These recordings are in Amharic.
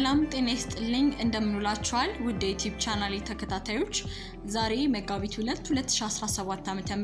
ሰላም ጤና ይስጥልኝ እንደምንላችኋል ውድ የዩቲዩብ ቻናሌ ተከታታዮች ዛሬ መጋቢት 2 2017 ዓ.ም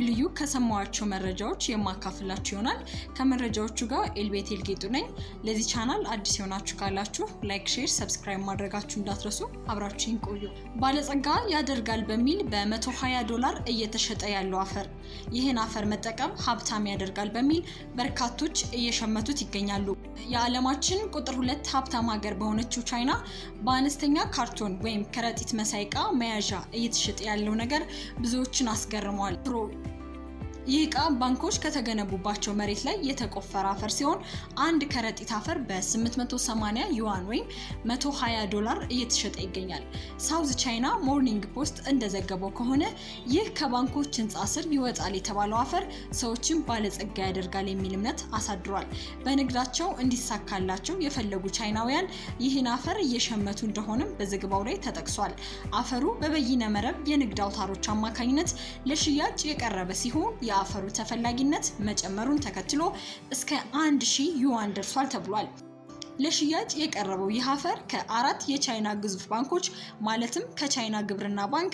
ልዩ ከሰማዋቸው መረጃዎች የማካፍላችሁ ይሆናል። ከመረጃዎቹ ጋር ኤልቤቴል ጌጡ ነኝ። ለዚህ ቻናል አዲስ የሆናችሁ ካላችሁ ላይክ፣ ሼር፣ ሰብስክራይብ ማድረጋችሁ እንዳትረሱ። አብራችሁን ቆዩ። ባለጸጋ ያደርጋል በሚል $120 እየተሸጠ ያለው አፈር። ይህን አፈር መጠቀም ሀብታም ያደርጋል በሚል በርካቶች እየሸመቱት ይገኛሉ። የዓለማችን ቁጥር 2 ሀብታም ሀገር በሆነችው ቻይና በአነስተኛ ካርቶን ወይም ከረጢት መሳይ ዕቃ መያዣ እየተሸጠ ያለው ነገር ብዙዎችን አስገርሟል። ይህ ዕቃ ባንኮች ከተገነቡባቸው መሬት ላይ የተቆፈረ አፈር ሲሆን አንድ ከረጢት አፈር በ880 ዩዋን ወይም $120 እየተሸጠ ይገኛል። ሳውዝ ቻይና ሞርኒንግ ፖስት እንደዘገበው ከሆነ ይህ ከባንኮች ህንጻ ስር ይወጣል የተባለው አፈር ሰዎችን ባለጸጋ ያደርጋል የሚል እምነት አሳድሯል። በንግዳቸው እንዲሳካላቸው የፈለጉ ቻይናውያን ይህን አፈር እየሸመቱ እንደሆነም በዘገባው ላይ ተጠቅሷል። አፈሩ በበይነ መረብ የንግድ አውታሮች አማካኝነት ለሽያጭ የቀረበ ሲሆን የአፈሩ ተፈላጊነት መጨመሩን ተከትሎ እስከ 1000 ዩዋን ደርሷል ተብሏል። ለሽያጭ የቀረበው ይህ አፈር ከአራት የቻይና ግዙፍ ባንኮች ማለትም ከቻይና ግብርና ባንክ፣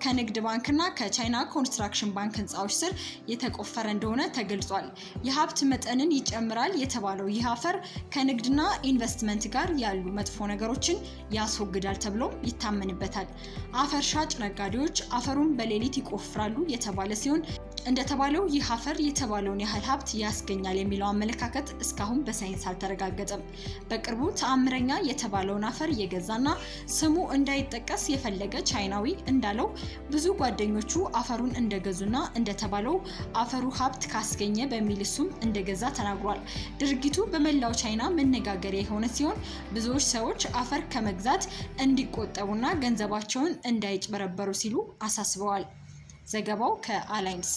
ከንግድ ባንክና ከቻይና ኮንስትራክሽን ባንክ ህንጻዎች ስር የተቆፈረ እንደሆነ ተገልጿል። የሀብት መጠንን ይጨምራል የተባለው ይህ አፈር ከንግድና ኢንቨስትመንት ጋር ያሉ መጥፎ ነገሮችን ያስወግዳል ተብሎም ይታመንበታል። አፈር ሻጭ ነጋዴዎች አፈሩን በሌሊት ይቆፍራሉ የተባለ ሲሆን እንደተባለው ይህ አፈር የተባለውን ያህል ሀብት ያስገኛል የሚለው አመለካከት እስካሁን በሳይንስ አልተረጋገጠም። በቅርቡ ተአምረኛ የተባለውን አፈር የገዛና ስሙ እንዳይጠቀስ የፈለገ ቻይናዊ እንዳለው ብዙ ጓደኞቹ አፈሩን እንደገዙና እንደተባለው አፈሩ ሀብት ካስገኘ በሚል እሱም እንደገዛ ተናግሯል። ድርጊቱ በመላው ቻይና መነጋገሪያ የሆነ ሲሆን ብዙዎች ሰዎች አፈር ከመግዛት እንዲቆጠቡና ገንዘባቸውን እንዳይጭበረበሩ ሲሉ አሳስበዋል። ዘገባው ከአላይንስ